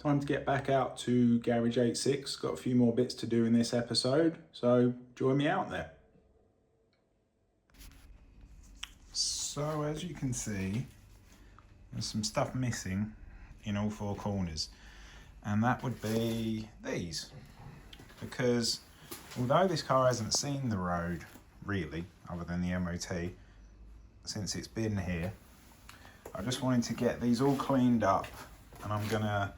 time to get back out to Garage 86. Got a few more bits to do in this episode, so join me out there. So as you can see, there's some stuff missing in all four corners, and that would be these, because although this car hasn't seen the road really, other than the MOT, since it's been here, I just wanted to get these all cleaned up, and I'm gonna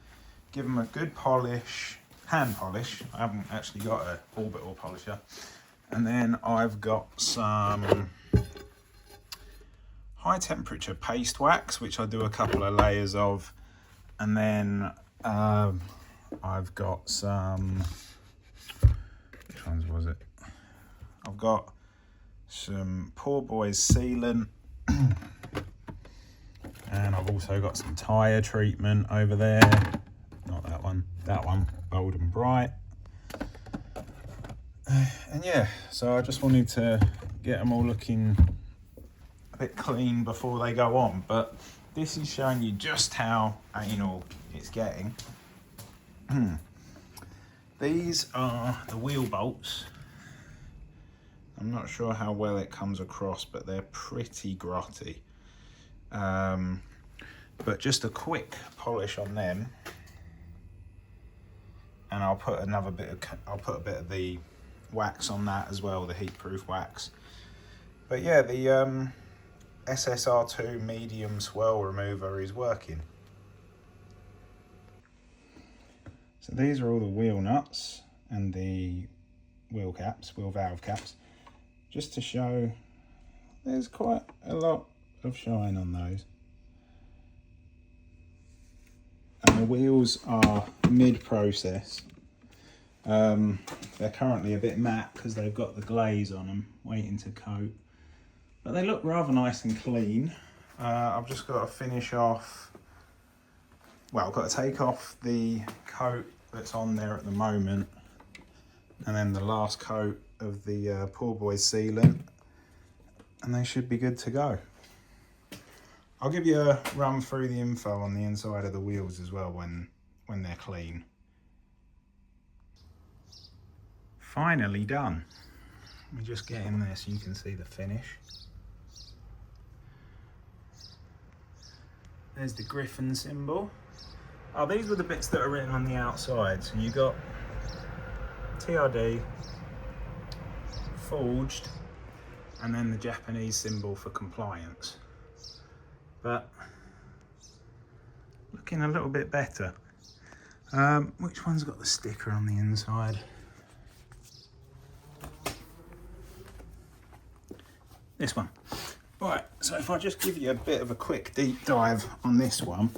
give them a good polish, hand polish. I haven't actually got an orbital polisher. And then I've got some high temperature paste wax, which I do a couple of layers of. And then I've got some, which ones was it? I've got some Poor Boys sealant. And I've also got some tyre treatment over there. Not that one, bold and bright. And yeah, so I just wanted to get them all looking a bit clean before they go on. But this is showing you just how anal it's getting. These are the wheel bolts. I'm not sure how well it comes across, but they're pretty grotty. But just a quick polish on them, and I'll put a bit of the wax on that as well, the heat-proof wax. But yeah, the SSR2 medium swirl remover is working. So these are all the wheel nuts and the wheel valve caps, just to show there's quite a lot of shine on those. And the wheels are mid-process. They're currently a bit matte because they've got the glaze on them, waiting to coat. But they look rather nice and clean. I've just got to finish off, well, I've got to take off the coat that's on there at the moment, and then the last coat of the Poor Boys sealant, and they should be good to go. I'll give you a run through the info on the inside of the wheels as well when they're clean. Finally done. Let me just get in there so you can see the finish. There's the Griffin symbol. Oh, these were the bits that are written on the outside. So you got TRD, forged, and then the Japanese symbol for compliance. But looking a little bit better. Which one's got the sticker on the inside? This one. Right, so if I just give you a bit of a quick deep dive on this one.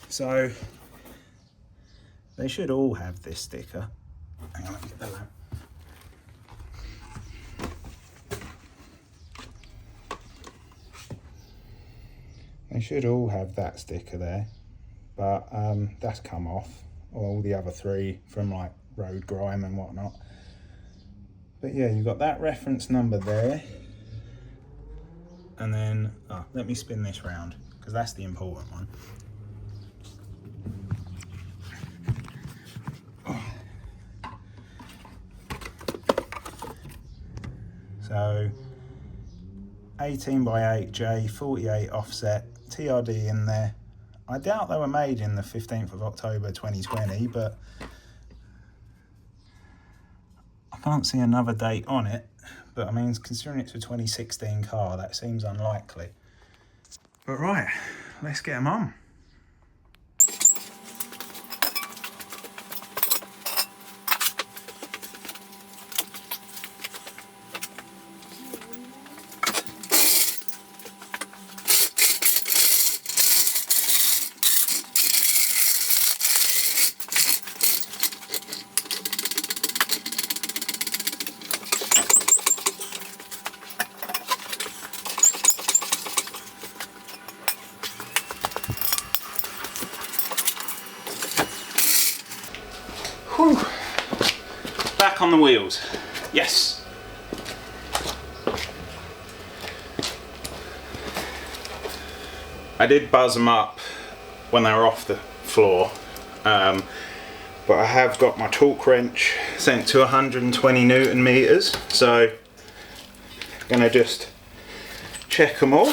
So they should all have this sticker. Hang on, let me get the lamp. They should all have that sticker there, but that's come off, all the other three from like road grime and whatnot. But yeah, you've got that reference number there, and then let me spin this round because that's the important one. So 18x8J 48 offset, TRD in there. I doubt they were made in the 15th of October 2020, but I can't see another date on it. But I mean, considering it's a 2016 car, that seems unlikely. But right, let's get them on. Whew. Back on the wheels. Yes. I did buzz them up when they were off the floor. But I have got my torque wrench sent to 120 Newton meters, so I'm gonna just check them all.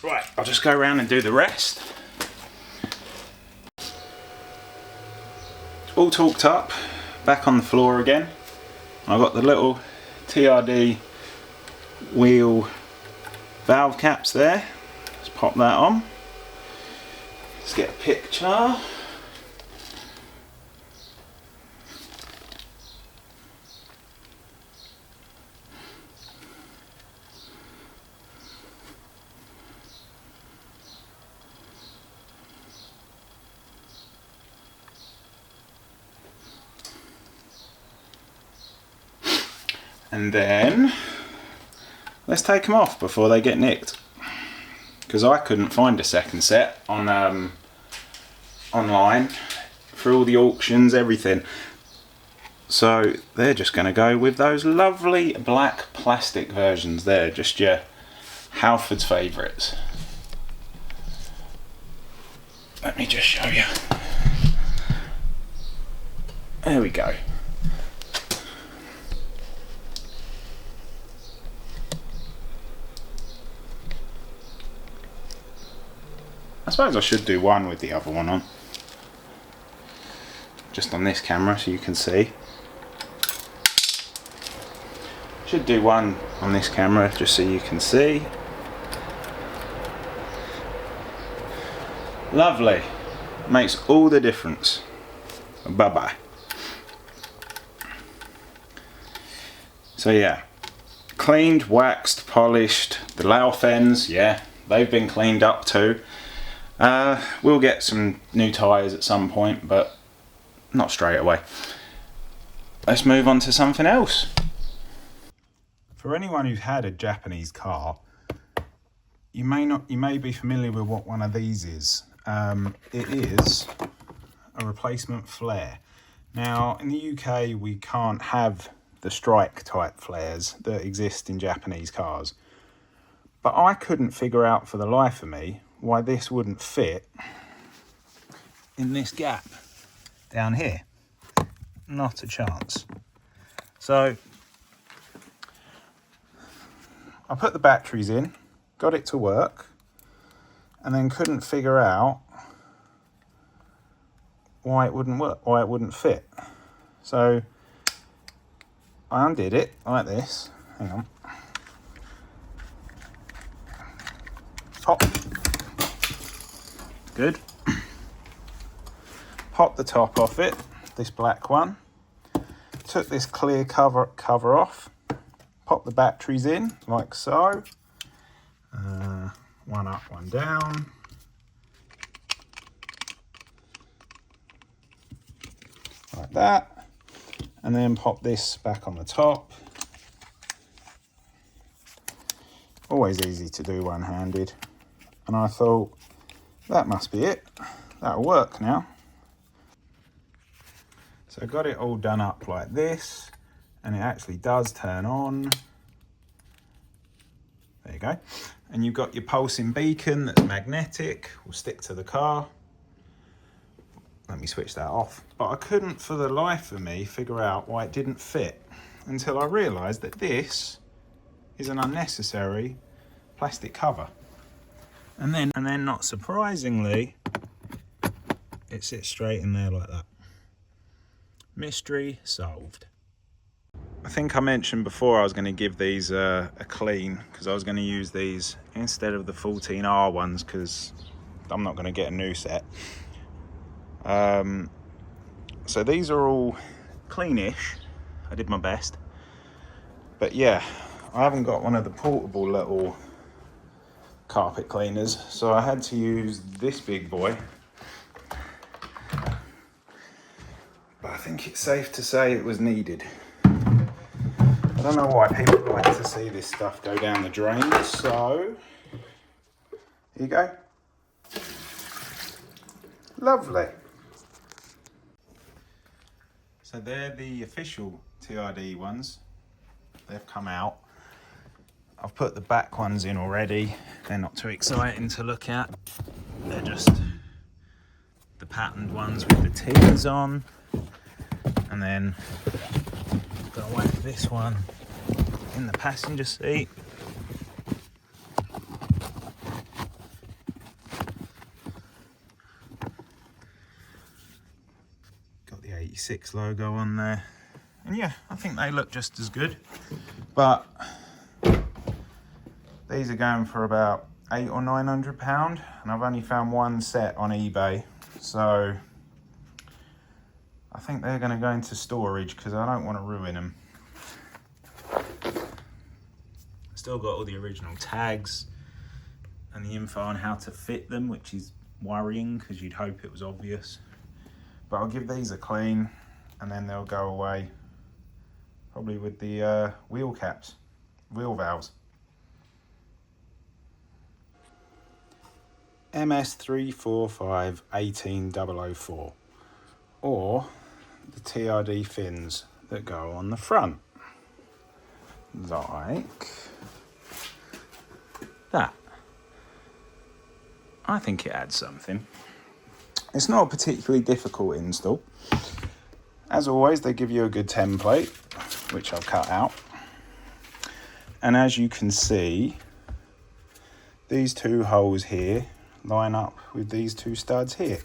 Right, I'll just go around and do the rest. All torqued up, back on the floor again. I've got the little TRD wheel valve caps there. Let's pop that on. Let's get a picture. And then let's take them off before they get nicked, because I couldn't find a second set on online for all the auctions, everything. So they're just going to go with those lovely black plastic versions there, just your Halford's favourites. Let me just show you. There we go. I suppose I should do one with the other one on. Just on this camera so you can see. Should do one on this camera just so you can see. Lovely. Makes all the difference. Bye bye. So yeah, cleaned, waxed, polished. The Lauf ends, yeah, they've been cleaned up too. We'll get some new tyres at some point, but not straight away. Let's move on to something else. For anyone who's had a Japanese car, you may be familiar with what one of these is. It is a replacement flare. Now in the UK we can't have the strike type flares that exist in Japanese cars, but I couldn't figure out for the life of me why this wouldn't fit in this gap down here. Not a chance. So I put the batteries in, got it to work, and then couldn't figure out why it wouldn't work, why it wouldn't fit. So I undid it like this. Hang on. Pop. Good. Pop the top off it, this black one. Took this clear cover off. Pop the batteries in like so. One up, one down. Like that. And then pop this back on the top. Always easy to do one-handed. And I thought, that must be it. That'll work now. So I got it all done up like this, and it actually does turn on. There you go. And you've got your pulsing beacon that's magnetic, will stick to the car. Let me switch that off. But I couldn't for the life of me figure out why it didn't fit until I realised that this is an unnecessary plastic cover. And then not surprisingly, it sits straight in there like that. Mystery solved. I think I mentioned before I was going to give these a clean, because I was going to use these instead of the 14R ones, because I'm not going to get a new set. So these are all cleanish. I did my best. But yeah, I haven't got one of the portable little carpet cleaners, so I had to use this big boy. But I think it's safe to say it was needed. I don't know why people like to see this stuff go down the drain, so here you go. Lovely. So they're the official TRD ones. They've come out. I've put the back ones in already. They're not too exciting to look at. They're just the patterned ones with the T's on. And then go away with this one in the passenger seat. Got the 86 logo on there. And yeah, I think they look just as good. But these are going for about £800 or £900, and I've only found one set on eBay. So I think they're going to go into storage because I don't want to ruin them. Still got all the original tags and the info on how to fit them, which is worrying because you'd hope it was obvious. But I'll give these a clean and then they'll go away, probably with the wheel caps, wheel valves. MS345 18004, or the TRD fins that go on the front, like that. I think it adds something. It's not a particularly difficult install. As always, they give you a good template, which I'll cut out. And as you can see, these two holes here line up with these two studs here.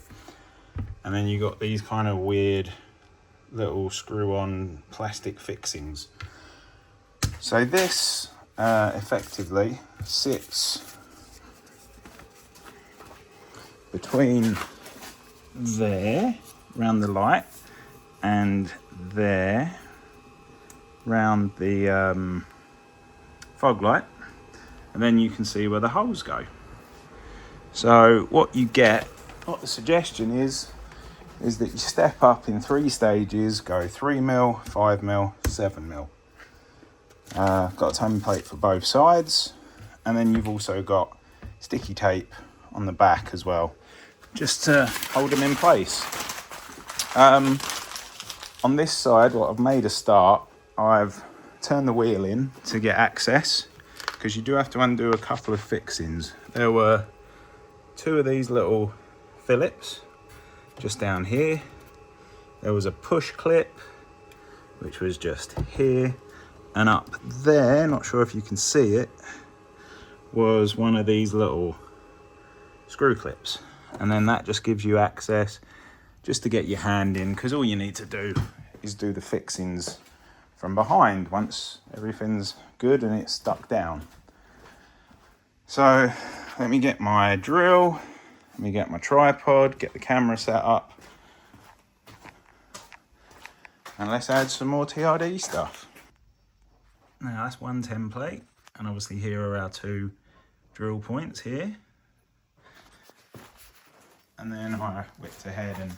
And then you got these kind of weird little screw-on plastic fixings. So this effectively sits between there, round the light, and there, round the fog light, and then you can see where the holes go. So what the suggestion is that you step up in 3 stages, go 3mm, 5mm, 7mm. Got a template for both sides, and then you've also got sticky tape on the back as well, just to hold them in place. On this side, what I've made a start, I've turned the wheel in to get access, because you do have to undo a couple of fixings. There were 2 of these little Phillips just down here. There was a push clip, which was just here, and up there, not sure if you can see it, was one of these little screw clips. And then that just gives you access just to get your hand in, because all you need to do is do the fixings from behind once everything's good and it's stuck down. So let me get my drill, let me get my tripod, get the camera set up, and let's add some more TRD stuff. Now that's one template, and obviously here are our 2 drill points here. And then I whipped ahead and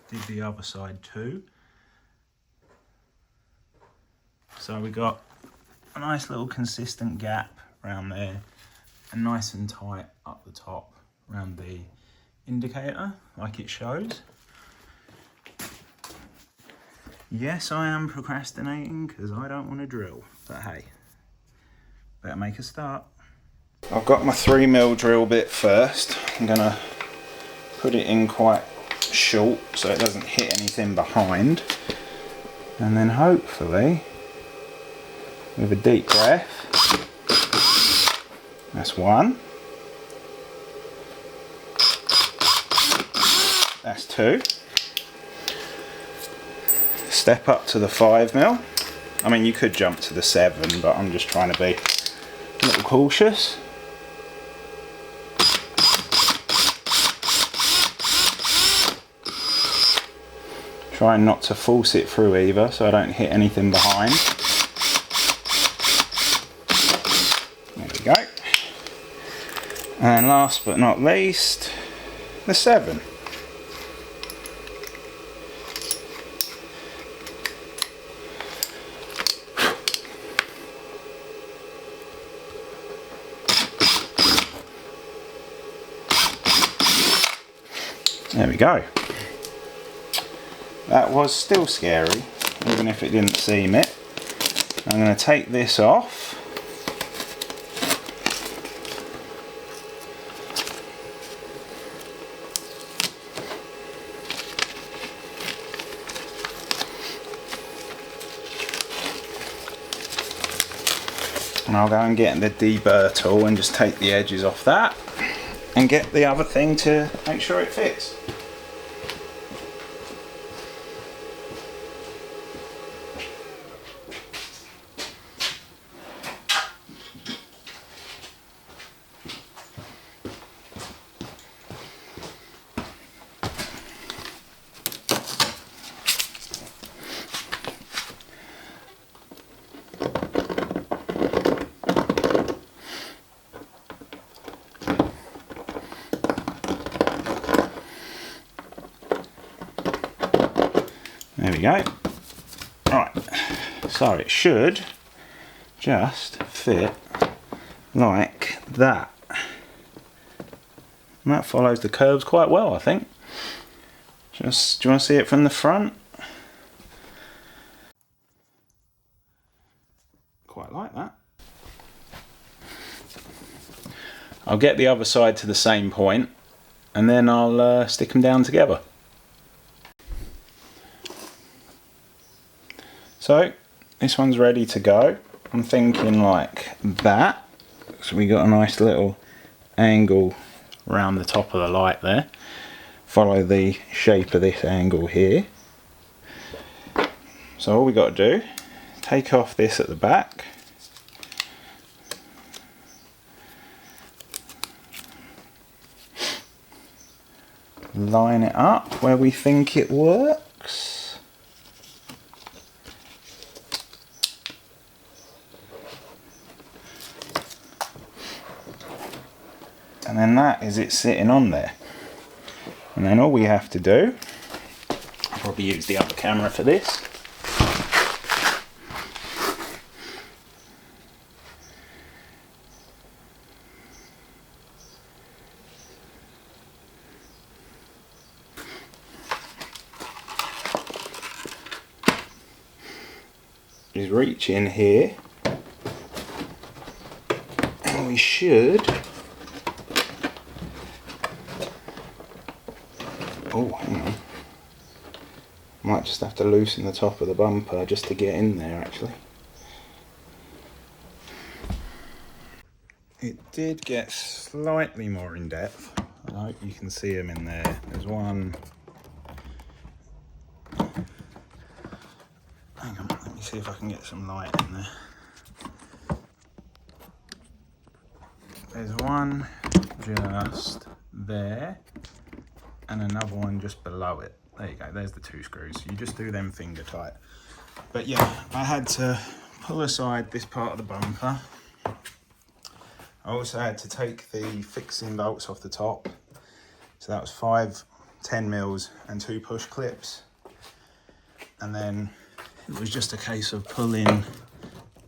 did the other side too. So we got a nice little consistent gap around there, and nice and tight up the top around the indicator, like it shows. Yes, I am procrastinating because I don't want to drill, but hey, better make a start. I've got my 3mm drill bit first. I'm gonna put it in quite short so it doesn't hit anything behind, and then hopefully with a deep breath, that's 1, that's 2, step up to the 5mm. I mean, you could jump to the 7, but I'm just trying to be a little cautious. Trying not to force it through either, so I don't hit anything behind. There we go. And last but not least, the 7. There we go. That was still scary, even if it didn't seem it. I'm going to take this off. And I'll go and get the deburr tool and just take the edges off that and get the other thing to make sure it fits. There we go. Right, so it should just fit like that. And that follows the curves quite well, I think. Just, do you want to see it from the front? Quite like that. I'll get the other side to the same point and then I'll stick them down together. So this one's ready to go. I'm thinking like that. So we got a nice little angle around the top of the light there. Follow the shape of this angle here. So all we got to do, take off this at the back. Line it up where we think it works. And then that is it sitting on there. And then all we have to do, I'll probably use the other camera for this. Is reach in here. And we should, oh, hang on. Might just have to loosen the top of the bumper just to get in there actually. It did get slightly more in depth. I hope you can see them in there. There's one. Hang on, let me see if I can get some light in there. There's one just there and another one just below it. There you go, there's the two screws. You just do them finger tight. But yeah, I had to pull aside this part of the bumper. I also had to take the fixing bolts off the top. So that was 5 10mm and 2 push clips. And then it was just a case of pulling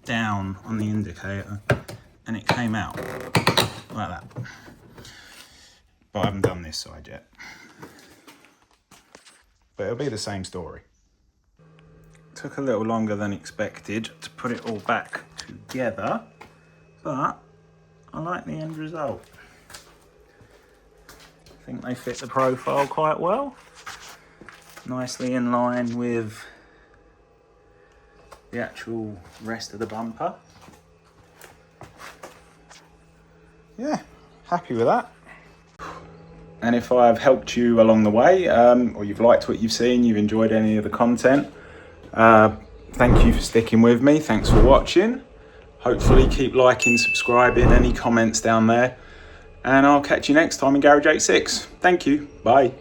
down on the indicator and it came out like that. But I haven't done this side yet. But it'll be the same story. Took a little longer than expected to put it all back together, but I like the end result. I think they fit the profile quite well. Nicely in line with the actual rest of the bumper. Yeah, happy with that. And if I've helped you along the way, or you've liked what you've seen, you've enjoyed any of the content, thank you for sticking with me. Thanks for watching. Hopefully keep liking, subscribing, any comments down there. And I'll catch you next time in Garage 86. Thank you. Bye.